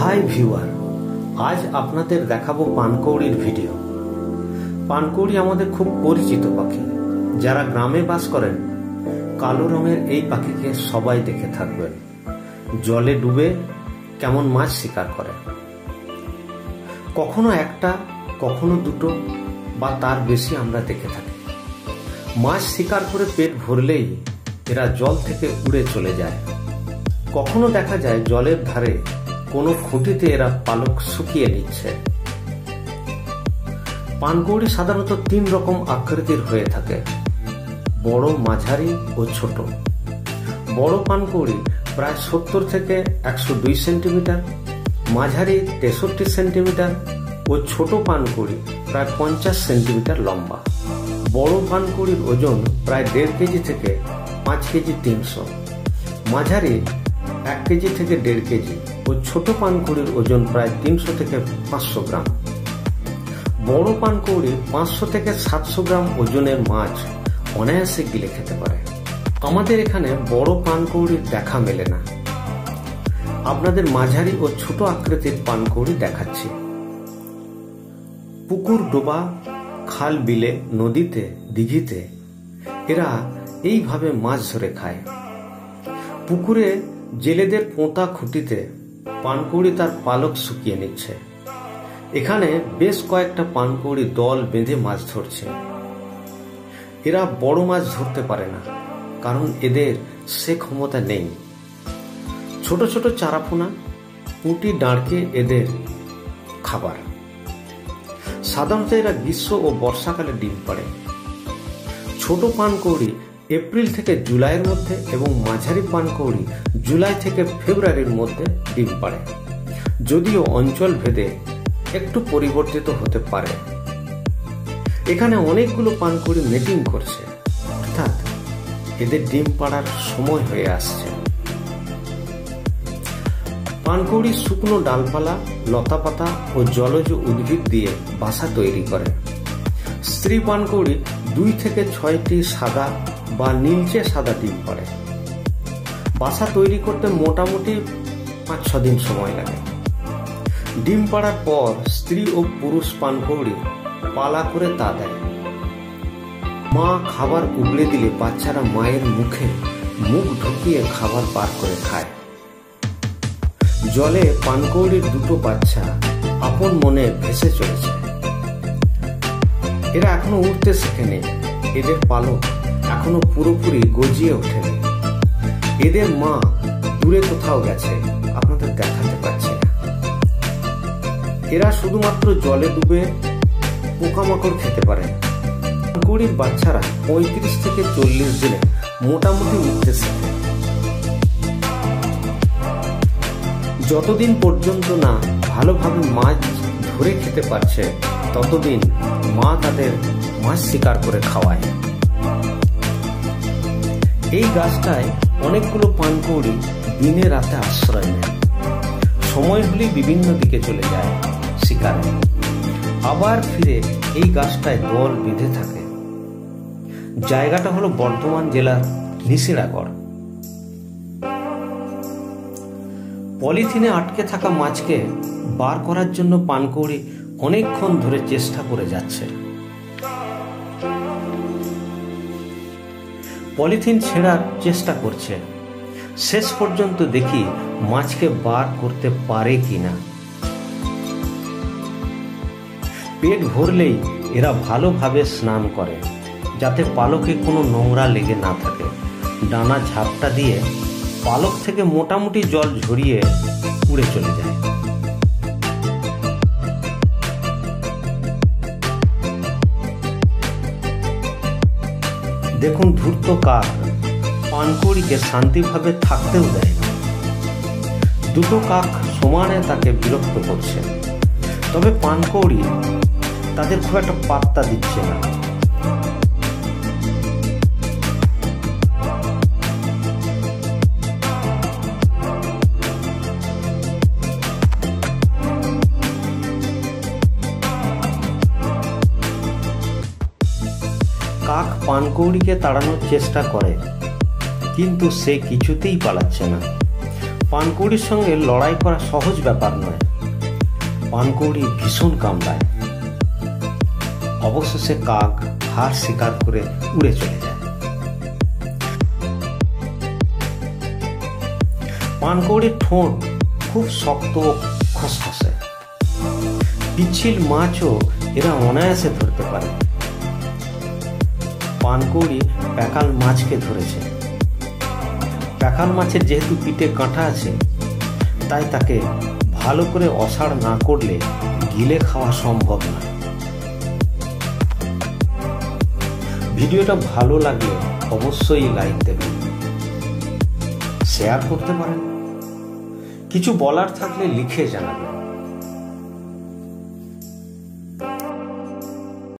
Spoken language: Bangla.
হাই ভিউয়ার, আজ আপনাদের দেখাবো পানকৌড়ির ভিডিও। পানকৌড়ি আমাদের খুব পরিচিত পাখি। যারা গ্রামে বাস করেন কালো রঙের এই পাখিকে সবাই দেখে থাকবেন। জলে ডুবে কেমন মাছ শিকার করে, কখনো একটা কখনো দুটো বা তার বেশি আমরা দেখে থাকি। মাছ শিকার করে পেট ভরলেই এরা জল থেকে উড়ে চলে যায়। কখনো দেখা যায় জলের ধারে কোনো খুঁটিতে এরা পালক শুকিয়ে নিচ্ছে। পানকৌড়ি সাধারণত 3 রকম আকৃতির হয়ে থাকে: বড়, মাঝারি ও ছোট। বড় পানকৌড়ি প্রায় 70 থেকে 102 সেন্টিমিটার, মাঝারি 63 সেন্টিমিটার ও ছোট পানকৌড়ি প্রায় 50 সেন্টিমিটার লম্বা। বড় পানকৌড়ির ওজন প্রায় 1.5 কেজি থেকে 5 কেজি 300, মাঝারি 1 কেজি থেকে 1.5 কেজি ও ছোট পানকৌড়ির ওজন প্রায় 300 থেকে 500 গ্রাম। বড় পানকৌড়ি 500 থেকে 700 গ্রাম ওজনের মাছ অনায়াসে গিলে খেতে পারে। আমাদের এখানে বড় পানকৌড়ির দেখা মেলে না। আপনাদের মাঝারি ও ছোট আকৃতির পানকৌড়ি দেখাচ্ছি। পুকুর, ডোবা, খাল, বিলে, নদীতে, দিঘিতে এরা এইভাবে মাছ ধরে খায়। পুকুরে জেলেদের পোঁতা খুঁটিতে পানকৌড়ি তার পালক শুকিয়ে নিচ্ছে। এখানে বেশ কয়েকটা পানকৌড়ি দল বেঁধে মাছ ধরছে। এরা বড় মাছ ধরতে পারে না, কারণ এদের সে ক্ষমতা নেই। ছোট ছোট চারাপোনা, পুঁটি, ডাঁড়কে এদের খাবার। সাধারণত এরা গ্রীষ্ম ও বর্ষাকালে ডিম পাড়ে। ছোট পানকৌড়ি এপ্রিল থেকে জুলাইয়ের মধ্যে এবং মাঝারি পানকৌড়ি জুলাই থেকে ফেব্রুয়ারির মধ্যে ডিম পাড়ে, যদিও অঞ্চল ভেদে একটু পরিবর্তিত হতে পারে। এখানে অনেকগুলো পানকৌড়ি মেটিং করছে, অর্থাৎ এদের ডিম পাড়ার সময় হয়ে আসছে। পানকৌড়ি শুকনো ডালপালা, লতাপাতা ও জলজ উদ্ভিদ দিয়ে বাসা তৈরি করে। স্ত্রী পানকৌড়ি 2 থেকে 6টি সাদা বা নীলচে সাদা ডিম পাড়ে। বাসা তৈরি করতে মোটামুটি 5-6 দিন সময় লাগে। ডিম পাড়ার পর স্ত্রী ও পুরুষ পানকৌড়ি পালা করে তা দেয়। মা খাবার উগড়ে দিলে বাচ্চারা মায়ের মুখে মুখ ঢুকিয়ে খাবার বার করে খায়। জলে পানকৌড়ির 2টো বাচ্চা আপন মনে ভেসে চলেছে। এরা এখনো উঠতে শেখেনি, এদের পালক এখনো পুরোপুরি গজিয়ে ওঠেনি। এদের মা দূরে কোথাও গেছে, আপনাদের দেখাতে পারছে না। এরা শুধুমাত্র জলে ডুবে পোকামাকড় খেতে পারে। পানকৌড়ির বাচ্চারা 35 থেকে 40 দিনে মোটামুটি উঠতে শেখে। যতদিন পর্যন্ত না ভালোভাবে মাছ ধরে খেতে পারছে, ততদিন মা তাদের মাছ শিকার করে খাওয়ায়। এই গাছটায় অনেকগুলো পানকৌড়ি দিনে রাতে আশ্রয় নেয়। সময় হলেই বিভিন্ন দিকে চলে যায় শিকারে, আবার ফিরে এই গাছটায় দল বেঁধে থাকে। জায়গাটা হলো বর্ধমান জেলার নিশিরাগড়। পলিথিনে আটকে থাকা মাছকে বার করার জন্য পানকৌড়ি অনেকক্ষণ ধরে চেষ্টা করে যাচ্ছে। পলিথিন ছেঁড়ার চেষ্টা করছে। শেষ পর্যন্ত দেখি মাছকে বার করতে পারে কিনা। পেট ভরলেই এরা ভালোভাবে স্নান করে, যাতে পালকে কোনো নোংরা লেগে না থাকে। ডানা ঝাপটা দিয়ে পালক থেকে মোটামুটি জল ঝরিয়ে উড়ে চলে যায়। দেখুন, ধূর্ত কাক পানকৌড়িকে শান্তিভাবে থাকতেও দেয় না। 2টো কাক সমানে তাকে বিরক্ত করছে, তবে পানকৌড়ি তাদের খুব একটা পাত্তা দিচ্ছে না। কাক পানকৌড়িকে তাড়ানোর চেষ্টা করে, কিন্তু সে কিছুতেই পালাচ্ছে না। পানকৌড়ির সঙ্গে লড়াই করা সহজ ব্যাপার নয়। পানকৌড়ি ভীষণ কামড়ায়। অবশেষে কাক হার স্বীকার করে উড়ে চলে যায়। পানকৌড়ির ঠোঁট খুব শক্ত ও খসখসে। পিচ্ছিল মাছও এরা অনায়াসে ধরতে পারে। পানকৌড়ি প্যাকাল মাছকে ধরেছে। প্যাকাল মাছের যেহেতু পিঠে কাঁটা আছে, তাই তাকে ভালো করে অসাড় না করলে গিলে খাওয়া সম্ভব না। ভিডিওটা ভালো লাগলে অবশ্যই লাইক দেবেন, শেয়ার করতে পারেন। কিছু বলার থাকলে লিখে জানাবেন।